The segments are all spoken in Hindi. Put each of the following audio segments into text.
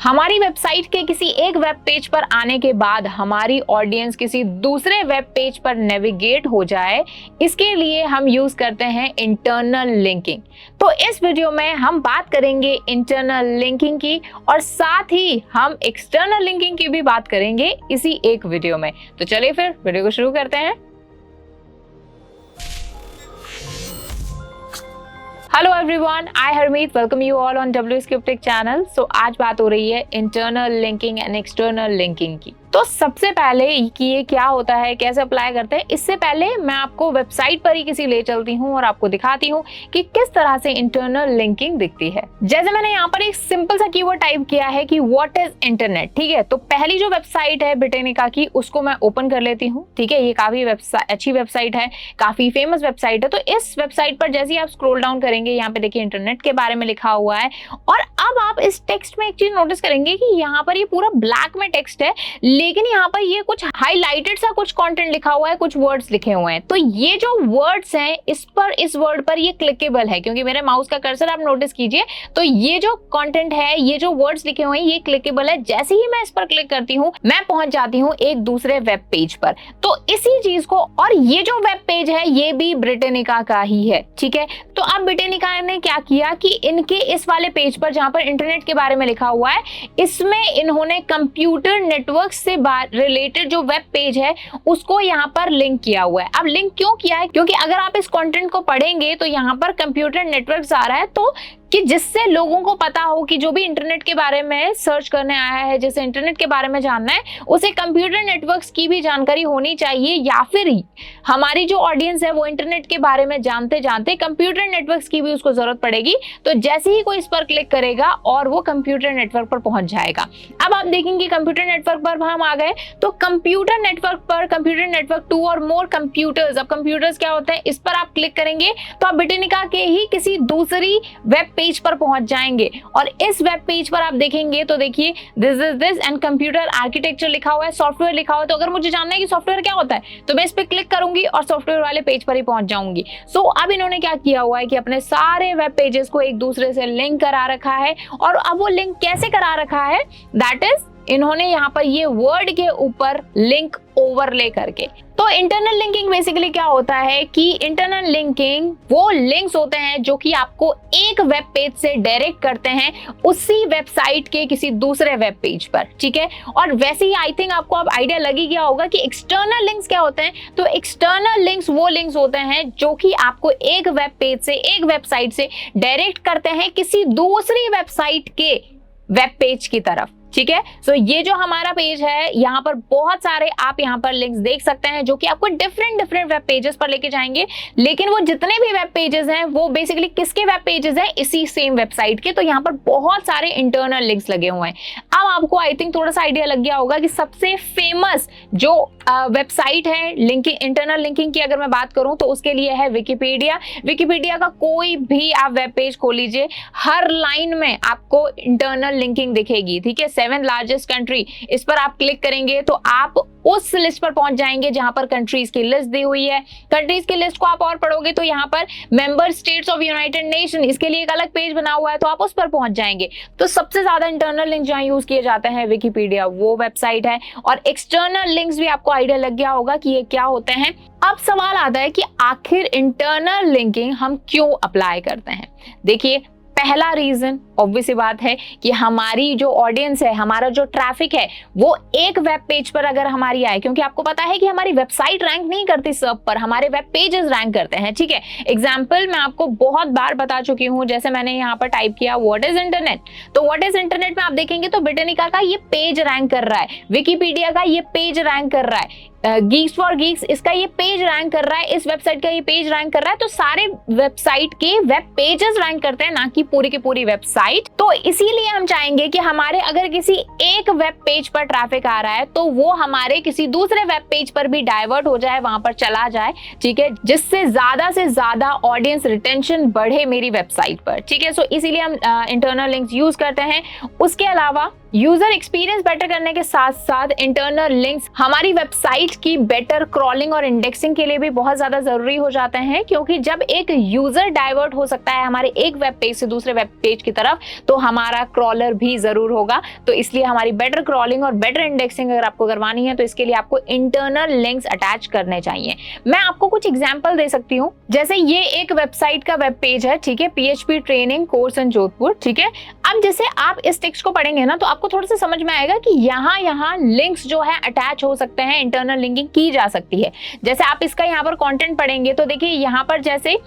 हमारी वेबसाइट के किसी एक वेब पेज पर आने के बाद हमारी ऑडियंस किसी दूसरे वेब पेज पर नेविगेट हो जाए, इसके लिए हम यूज करते हैं इंटरनल लिंकिंग। तो इस वीडियो में हम बात करेंगे इंटरनल लिंकिंग की और साथ ही हम एक्सटर्नल लिंकिंग की भी बात करेंगे इसी एक वीडियो में। तो चलिए फिर वीडियो को शुरू करते हैं। Hello everyone, I Harmeet welcome you all on WScriptic channel. So आज बात हो रही है internal linking and external linking की। तो सबसे पहले कि ये क्या होता है, कैसे अप्लाई करते हैं, इससे पहले मैं आपको वेबसाइट पर ही किसी ले चलती हूँ और आपको दिखाती हूँ कि किस तरह से इंटरनल लिंकिंग दिखती है। जैसे मैंने यहाँ पर एक सिंपल सा कीवर्ड टाइप किया है कि व्हाट इज इंटरनेट। ठीक है, तो पहली जो वेबसाइट है ब्रिटेनिका की, उसको मैं ओपन कर लेती हूँ। ठीक है, ये काफी अच्छी वेबसाइट है, काफी फेमस वेबसाइट है। तो इस वेबसाइट पर जैसे ही आप स्क्रॉल डाउन करेंगे, यहाँ पे देखिए इंटरनेट के बारे में लिखा हुआ है। और अब आप इस टेक्स्ट में एक चीज नोटिस करेंगे कि यहाँ पर ये पूरा ब्लैक में टेक्स्ट है, लेकिन यहाँ पर ये कुछ हाईलाइटेड सा कुछ कंटेंट लिखा हुआ है, कुछ वर्ड्स लिखे हुए हैं। तो ये जो वर्ड्स हैं, इस वर्ड पर ये क्लिकेबल है, क्योंकि मेरे माउस का कर्सर आप नोटिस कीजिए। तो ये जो कंटेंट है, ये जो वर्ड्स लिखे हुए हैं, ये क्लिकेबल है। जैसे ही मैं इस पर क्लिक करती हूँ, मैं पहुंच जाती हूँ एक दूसरे वेब पेज पर। तो इसी चीज को, और ये जो वेब पेज है ये भी ब्रिटेनिका का ही है। ठीक है, तो अब ब्रिटेनिका ने क्या किया कि इनके इस वाले पेज पर जहां पर इंटरनेट के बारे में लिखा हुआ है, इसमें इन्होंने कंप्यूटर नेटवर्क से रिलेटेड जो वेब पेज है उसको यहाँ पर लिंक किया हुआ है। अब लिंक क्यों किया है? क्योंकि अगर आप इस कंटेंट को पढ़ेंगे तो यहाँ पर कंप्यूटर नेटवर्क आ रहा है, तो कि जिससे लोगों को पता हो कि जो भी इंटरनेट के बारे में सर्च करने आया है, जैसे इंटरनेट के बारे में जानना है, उसे कंप्यूटर नेटवर्क्स की भी जानकारी होनी चाहिए, या फिर हमारी जो ऑडियंस है वो इंटरनेट के बारे में जानते जानते कंप्यूटर नेटवर्क्स की भी उसको जरूरत पड़ेगी। तो जैसे ही कोई इस पर क्लिक करेगा और वो कंप्यूटर नेटवर्क पर पहुंच जाएगा। अब आप देखेंगे कंप्यूटर नेटवर्क पर हम आ गए, तो कंप्यूटर नेटवर्क पर कंप्यूटर नेटवर्क 2 और मोर कंप्यूटर्स। अब कंप्यूटर्स क्या होते हैं, इस पर आप क्लिक करेंगे तो आप ब्रिटेनिका के ही किसी दूसरी वेब पेज पर पहुंच जाएंगे। और इस वेब पेज पर आप देखेंगे तो देखिए this is this and computer architecture लिखा हुआ है, सॉफ्टवेयर लिखा हुआ है। तो अगर मुझे जानना है कि सॉफ्टवेयर क्या होता है, तो मैं इस पे क्लिक करूंगी और सॉफ्टवेयर वाले पेज पर ही पहुंच जाऊंगी। सो अब इन्होंने क्या किया हुआ है कि अपने सारे वेब पेजेस को एक दूसरे से लिंक करा रखा है। और अब वो लिंक कैसे करा रखा है, दैट इज इन्होंने यहाँ पर ये वर्ड के ऊपर लिंक ओवरले करके। तो इंटरनल लिंकिंग बेसिकली क्या होता है कि इंटरनल लिंकिंग वो लिंक्स होते हैं जो कि आपको एक वेब पेज से डायरेक्ट करते हैं उसी वेबसाइट के किसी दूसरे वेब पेज पर। ठीक है, और वैसे ही आई थिंक आपको अब आइडिया लग ही गया होगा कि एक्सटर्नल लिंक्स क्या होते हैं। तो एक्सटर्नल लिंक्स वो लिंक्स होते हैं जो कि आपको एक वेब पेज से, एक वेबसाइट से डायरेक्ट करते हैं किसी दूसरी वेबसाइट के वेब पेज की तरफ। ठीक है, सो ये जो हमारा पेज है, यहाँ पर बहुत सारे आप यहाँ पर लिंक्स देख सकते हैं जो कि आपको डिफरेंट वेब पेजेस पर लेके जाएंगे। लेकिन वो जितने भी वेब पेजेस हैं वो बेसिकली किसके वेब पेजेस हैं, इसी सेम वेबसाइट के। तो यहाँ पर बहुत सारे इंटरनल लिंक्स लगे हुए हैं। अब आपको आई थिंक थोड़ा सा आइडिया लग गया होगा कि सबसे फेमस जो वेबसाइट है लिंकिंग, इंटरनल लिंकिंग की अगर मैं बात करूं तो उसके लिए है विकिपीडिया। विकिपीडिया का कोई भी आप वेब पेज खोल लीजिए, हर लाइन में आपको इंटरनल लिंकिंग दिखेगी। ठीक है, 7th लार्जेस्ट कंट्री, इस पर आप क्लिक करेंगे तो आप उस लिस्ट पर पहुंच जाएंगे जहां पर कंट्रीज की लिस्ट दी हुई है। कंट्रीज की लिस्ट को आप और पढ़ोगे तो यहाँ पर member states of United nation, इसके लिए एक अलग पेज बना हुआ है, तो आप उस पर पहुंच जाएंगे। तो सबसे ज्यादा इंटरनल लिंक जहां यूज किए जाते हैं विकिपीडिया वो वेबसाइट है। और एक्सटर्नल लिंक्स भी आपको आइडिया लग गया होगा कि ये क्या होते हैं। अब सवाल आता है कि आखिर इंटरनल लिंकिंग हम क्यों अप्लाई करते हैं। देखिए, पहला रीजन ऑब्वियस सी बात है कि हमारी जो ऑडियंस है, हमारा जो ट्रैफिक है, वो एक वेब पेज पर अगर हमारी आए, क्योंकि आपको पता है कि हमारी वेबसाइट रैंक नहीं करती सर्व पर, हमारे वेब पेजेस रैंक करते हैं। ठीक है, एग्जांपल मैं आपको बहुत बार बता चुकी हूं, जैसे मैंने यहाँ पर टाइप किया व्हाट इज इंटरनेट, तो व्हाट इज इंटरनेट में आप देखेंगे तो ब्रिटेनिका का ये पेज रैंक कर रहा है, विकिपीडिया का ये पेज रैंक कर रहा है, गीक्स फॉर गीक्स इसका ये पेज रैंक कर रहा है, इस वेबसाइट का ये पेज रैंक कर रहा है। तो सारे वेबसाइट के वेब पेजेस रैंक करते हैं, ना कि पूरी की पूरी वेबसाइट। तो इसीलिए हम चाहेंगे कि हमारे अगर किसी एक वेब पेज पर ट्रैफिक आ रहा है तो वो हमारे किसी दूसरे वेब पेज पर भी डाइवर्ट हो जाए, वहां पर चला जाए। ठीक है, जिससे ज्यादा से ज्यादा ऑडियंस रिटेंशन बढ़े मेरी वेबसाइट पर। ठीक है, सो इसीलिए हम इंटरनल लिंक्स यूज करते हैं। उसके अलावा यूजर एक्सपीरियंस बेटर करने के साथ साथ इंटरनल लिंक्स हमारी वेबसाइट की बेटर क्रॉलिंग और इंडेक्सिंग के लिए भी बहुत ज्यादा जरूरी हो जाते हैं, क्योंकि जब एक यूजर डाइवर्ट हो सकता है हमारे एक वेब पेज से दूसरे वेब पेज की तरफ, तो हमारा क्रॉलर भी जरूर होगा। तो इसलिए हमारी बेटर क्रॉलिंग और बेटर इंडेक्सिंग अगर आपको करवानी है तो इसके लिए आपको इंटरनल लिंक्स अटैच करने चाहिए। मैं आपको कुछ एग्जांपल दे सकती हूँ। जैसे ये एक वेबसाइट का वेब पेज है, ठीक है, PHP training course in Jodhpur, ठीक है। अब जैसे आप इस टेक्स्ट को पढ़ेंगे ना तो आपको थोड़ा सा समझ में आएगा कि यहाँ लिंक्स जो है अटैच हो सकते हैं, इंटरनल लिंकिंग की जा सकती है। जैसे आप इसका यहाँ पर कंटेंट पढ़ेंगे तो देखिए यहाँ पर जैसे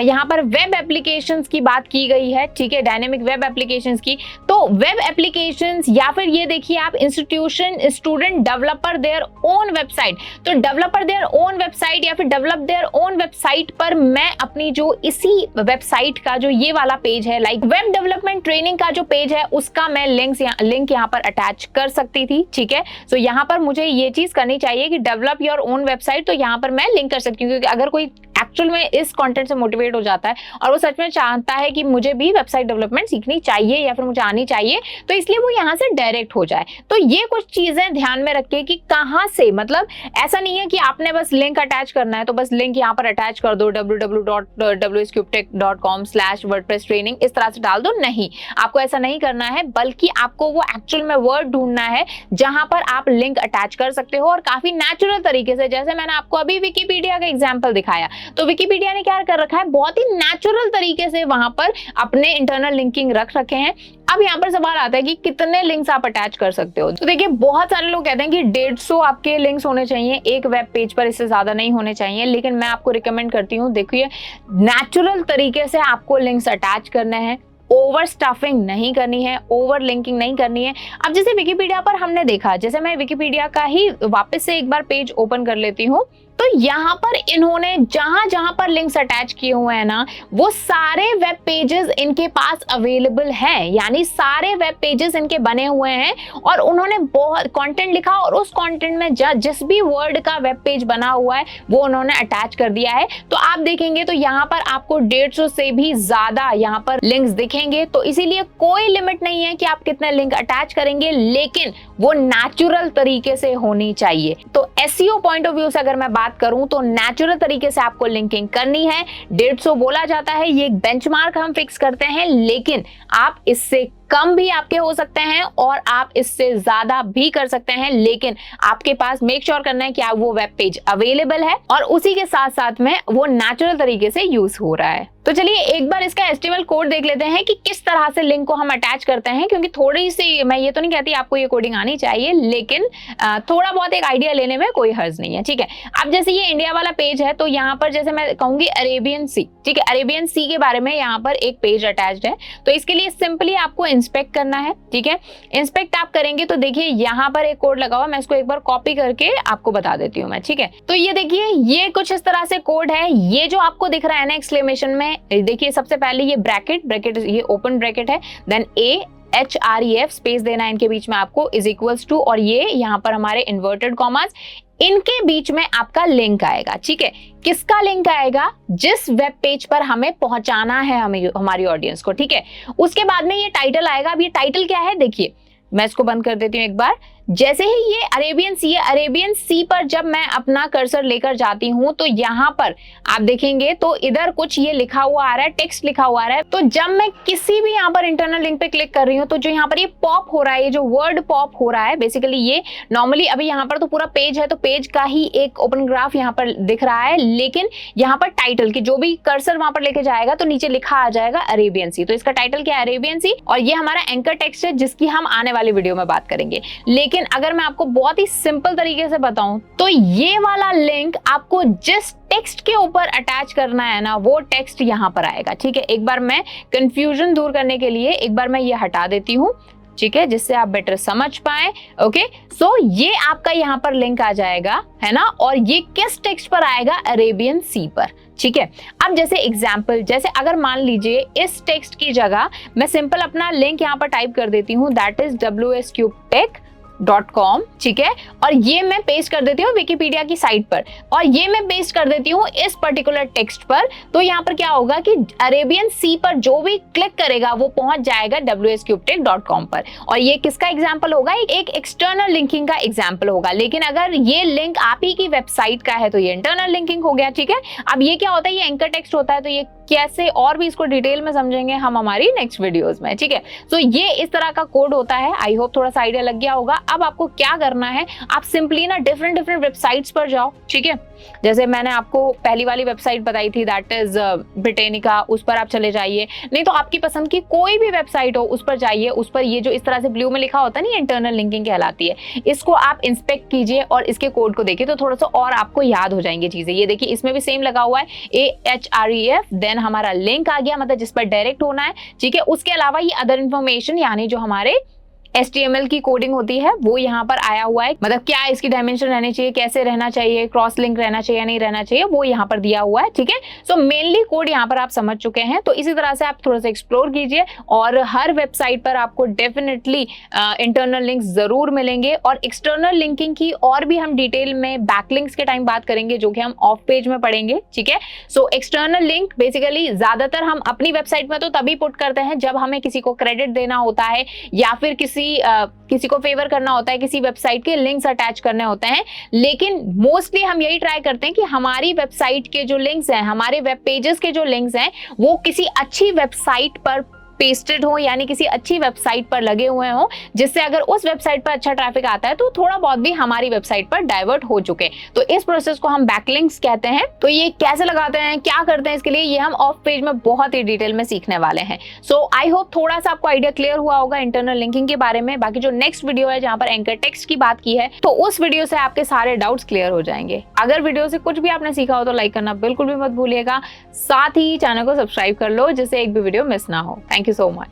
यहाँ पर वेब एप्लीकेशंस की बात की गई है, ठीक है, डायनेमिक वेब एप्लीकेशंस की। तो वेब एप्लीकेशंस या फिर ये देखिए आप institution student developer their own website, तो डेवलपर देयर ओन वेबसाइट या फिर डेवलप देयर ओन वेबसाइट पर मैं अपनी जो इसी वेबसाइट का जो ये वाला पेज है, लाइक वेब डेवलपमेंट ट्रेनिंग का जो पेज है, उसका मैं लिंक यहाँ पर अटैच कर सकती थी, ठीक है। सो यहाँ पर मुझे ये चीज करनी चाहिए कि डेवलप योर ओन वेबसाइट, तो यहाँ पर मैं लिंक कर सकती हूँ, क्योंकि अगर कोई एक्चुअल में इस कंटेंट से मोटिवेट हो जाता है और वो सच में चाहता है कि मुझे भी वेबसाइट डेवलपमेंट सीखनी चाहिए या फिर मुझे आनी चाहिए, तो इसलिए वो यहाँ से डायरेक्ट हो जाए। तो ये कुछ चीजें ध्यान में रखिए कि कहाँ से, मतलब ऐसा नहीं है कि आपने बस लिंक अटैच करना है तो बस लिंक यहाँ पर अटैच कर दो www.wscubetech.com/wordpress-training इस तरह से डाल दो। नहीं, आपको ऐसा नहीं करना है, बल्कि आपको वो एक्चुअल में वर्ड ढूंढना है जहां पर आप लिंक अटैच कर सकते हो और काफी नेचुरल तरीके से। जैसे मैंने आपको अभी विकिपीडिया का एग्जांपल दिखाया, तो विकिपीडिया ने क्या कर रखा है, बहुत ही नेचुरल तरीके से वहां पर अपने इंटरनल लिंकिंग रख रखे हैं। अब यहाँ पर सवाल आता है कि कितने लिंक्स आप अटैच कर सकते हो। तो देखिए बहुत सारे लोग कहते हैं कि 150 आपके लिंक्स होने चाहिए एक वेब पेज पर, इससे ज्यादा नहीं होने चाहिए। लेकिन मैं आपको रिकमेंड करती हूँ, देखिए नेचुरल तरीके से आपको लिंक्स अटैच करने हैं, ओवर स्टफिंग नहीं करनी है, ओवर लिंकिंग नहीं करनी है। अब जैसे विकिपीडिया पर हमने देखा, जैसे मैं विकिपीडिया का ही वापस से एक बार पेज ओपन कर लेती हूँ, तो यहाँ पर इन्होंने जहां जहां पर लिंक्स अटैच किए हुए हैं ना, वो सारे वेब पेजेस इनके पास अवेलेबल हैं, यानी सारे वेब पेजेस इनके बने हुए हैं और उन्होंने बहुत कंटेंट लिखा और उस कंटेंट में जिस भी वर्ड का वेब पेज बना हुआ है वो उन्होंने अटैच कर दिया है। तो आप देखेंगे तो यहाँ पर आपको 150 से भी ज्यादा यहाँ पर लिंक्स दिखेंगे। तो इसीलिए कोई लिमिट नहीं है कि आप कितने लिंक अटैच करेंगे, लेकिन वो नेचुरल तरीके से होनी चाहिए। तो एसईओ पॉइंट ऑफ व्यू से अगर मैं बात करूं तो नेचुरल तरीके से आपको लिंकिंग करनी है। 150 बोला जाता है, ये एक बेंचमार्क हम फिक्स करते हैं, लेकिन आप इससे कम भी आपके हो सकते हैं और आप इससे ज्यादा भी कर सकते हैं, लेकिन आपके पास मेक श्योर करना है कि आप वो वेब पेज अवेलेबल है और उसी के साथ साथ में वो नेचुरल तरीके से यूज हो रहा है। तो चलिए एक बार इसका HTML कोड देख लेते हैं कि किस तरह से लिंक को हम अटैच करते हैं, क्योंकि थोड़ी सी, मैं ये तो नहीं कहती आपको ये कोडिंग आनी चाहिए, लेकिन थोड़ा बहुत एक आइडिया लेने में कोई हर्ज नहीं है, ठीक है। अब जैसे ये इंडिया वाला पेज है, तो यहाँ पर जैसे मैं कहूंगी अरेबियन सी, ठीक है, अरेबियन सी के बारे में यहाँ पर एक पेज अटैच्ड है। तो इसके लिए सिंपली आपको इंस्पेक्ट करना है, ठीक है। इंस्पेक्ट आप करेंगे तो देखिए यहाँ पर एक कोड लगा हुआ, मैं इसको एक बार कॉपी करके आपको बता देती हूँ मैं, ठीक है। तो ये देखिए ये कुछ इस तरह से कोड है। ये जो आपको दिख रहा है ना एक्सक्लेमेशन में, देखिए सबसे पहले ये ब्रैकेट ये ओपन ब्रैकेट है, देन HREF स्पेस देना है इनके बीच में आपको, इज इक्वल्स टू, और ये यहाँ पर हमारे इन्वर्टेड कॉमास, इनके बीच में आपका लिंक आएगा, ठीक है। किसका लिंक आएगा? जिस वेब पेज पर हमें पहुंचाना है हमारी ऑडियंस को, ठीक है। उसके बाद में ये टाइटल आएगा। अब ये टाइटल क्या है, देखिए मैं इसको बंद कर देती हूँ एक बार। जैसे ही ये अरेबियन सी पर जब मैं अपना कर्सर लेकर जाती हूँ तो यहाँ पर आप देखेंगे तो इधर कुछ ये लिखा हुआ आ रहा है, टेक्स्ट लिखा हुआ आ रहा है। तो जब मैं किसी भी यहाँ पर इंटरनल लिंक पे क्लिक कर रही हूँ तो जो यहाँ पर ये पॉप हो रहा है, ये जो वर्ड पॉप हो रहा है, बेसिकली ये नॉर्मली अभी यहाँ पर तो पूरा पेज है तो पेज का ही एक ओपन ग्राफ यहाँ पर दिख रहा है, लेकिन यहाँ पर टाइटल की जो भी कर्सर वहां पर लेके जाएगा तो नीचे लिखा आ जाएगा अरेबियन सी। तो इसका टाइटल क्या है? अरेबियन सी। और ये हमारा एंकर टेक्स्ट है जिसकी हम आने वाली वीडियो में बात करेंगे। लेकिन अगर मैं आपको बहुत ही सिंपल तरीके से बताऊं तो ये वाला लिंक आपको जिस टेक्स्ट के ऊपर अटैच करना है ना, वो टेक्स्ट यहां पर आएगा, ठीक है। एक बार मैं कंफ्यूजन दूर करने के लिए एक बार मैं ये हटा देती हूं, ठीक है, जिससे आप बेटर समझ पाए। ओके, सो ये आपका यहाँ पर लिंक आ जाएगा, है ना, और ये किस टेक्स्ट पर आएगा? अरेबियन सी पर, ठीक है। अब जैसे एग्जाम्पल, जैसे अगर मान लीजिए इस टेक्स्ट की जगह मैं सिंपल अपना लिंक यहाँ पर टाइप कर देती हूँ, दैट इज WSCubeTech .com, ठीक है, और ये मैं पेस्ट कर देती हूँ विकिपीडिया की साइट पर, और ये मैं पेस्ट कर देती हूँ इस पर्टिकुलर टेक्स्ट पर। तो यहाँ पर क्या होगा कि अरेबियन सी पर जो भी क्लिक करेगा वो पहुंच जाएगा wscubetech.com पर। और ये किसका एग्जाम्पल होगा? एक एक्सटर्नल लिंकिंग का एग्जाम्पल होगा। लेकिन अगर ये लिंक आप ही की वेबसाइट का है तो ये इंटरनल लिंकिंग हो गया, ठीक है। अब ये क्या होता है? ये एंकर टेक्स्ट होता है। तो ये कैसे और भी इसको डिटेल में समझेंगे हम हमारी नेक्स्ट वीडियोस में, ठीक है। तो ये इस तरह का कोड होता है। आई होप थोड़ा सा आइडिया लग गया होगा। अब आपको क्या करना है, आप सिंपली ना डिफरेंट वेबसाइट्स पर जाओ, ठीक है। जैसे मैंने आपको पहली वाली वेबसाइट बताई थी, दैट इज ब्रिटेनिका, उस पर आप चले जाइए। नहीं तो आपकी पसंद की कोई भी वेबसाइट हो उस पर जाइए। उस पर ये जो इस तरह से ब्लू में लिखा होता है ना, इंटरनल लिंकिंग कहलाती है। इसको आप इंस्पेक्ट कीजिए और इसके कोड को देखिए तो थोड़ा सा और आपको याद हो जाएंगे चीजें। ये देखिए इसमें भी सेम लगा हुआ है AHREF, देन हमारा लिंक आ गया, मतलब जिस पर डायरेक्ट होना है, ठीक है। उसके अलावा ये अदर इन्फॉर्मेशन यानी जो हमारे HTML की कोडिंग होती है वो यहाँ पर आया हुआ है, मतलब क्या इसकी डायमेंशन रहनी चाहिए, कैसे रहना चाहिए, क्रॉस लिंक रहना चाहिए या नहीं रहना चाहिए, वो यहाँ पर दिया हुआ है, ठीक है। सो मेनली कोड यहाँ पर आप समझ चुके हैं। तो इसी तरह से आप थोड़ा सा एक्सप्लोर कीजिए और हर वेबसाइट पर आपको डेफिनेटली इंटरनल लिंक्स जरूर मिलेंगे। और एक्सटर्नल लिंकिंग की और भी हम डिटेल में बैकलिंक्स के टाइम बात करेंगे, जो कि हम ऑफ पेज में पढ़ेंगे, ठीक है। सो एक्सटर्नल लिंक बेसिकली ज्यादातर हम अपनी वेबसाइट में तो तभी पुट करते हैं जब हमें किसी को क्रेडिट देना होता है या फिर किसी को फेवर करना होता है, किसी वेबसाइट के लिंक्स अटैच करने होते हैं। लेकिन मोस्टली हम यही ट्राई करते हैं कि हमारी वेबसाइट के जो लिंक्स हैं, हमारे वेब पेजेस के जो लिंक्स हैं, वो किसी अच्छी वेबसाइट पर पेस्टेड हो, यानी किसी अच्छी वेबसाइट पर लगे हुए हो, जिससे अगर उस वेबसाइट पर अच्छा ट्रैफिक आता है तो थोड़ा बहुत भी हमारी वेबसाइट पर डाइवर्ट हो चुके। तो इस प्रोसेस को हम बैकलिंक्स कहते हैं। तो ये कैसे लगाते हैं, क्या करते हैं इसके लिए, ये हम ऑफ पेज में बहुत ही डिटेल में सीखने वाले हैं। सो आई होप थोड़ा सा आपको आइडिया क्लियर हुआ होगा इंटरनल लिंकिंग के बारे में। बाकी जो नेक्स्ट वीडियो है जहां पर एंकर टेक्स्ट की बात की है, तो उस वीडियो से आपके सारे डाउट्स क्लियर हो जाएंगे। अगर वीडियो से कुछ भी आपने सीखा हो तो लाइक करना बिल्कुल भी मत भूलिएगा। साथ ही चैनल को सब्सक्राइब कर लो जिससे एक भी वीडियो मिस ना हो। Thank you so much.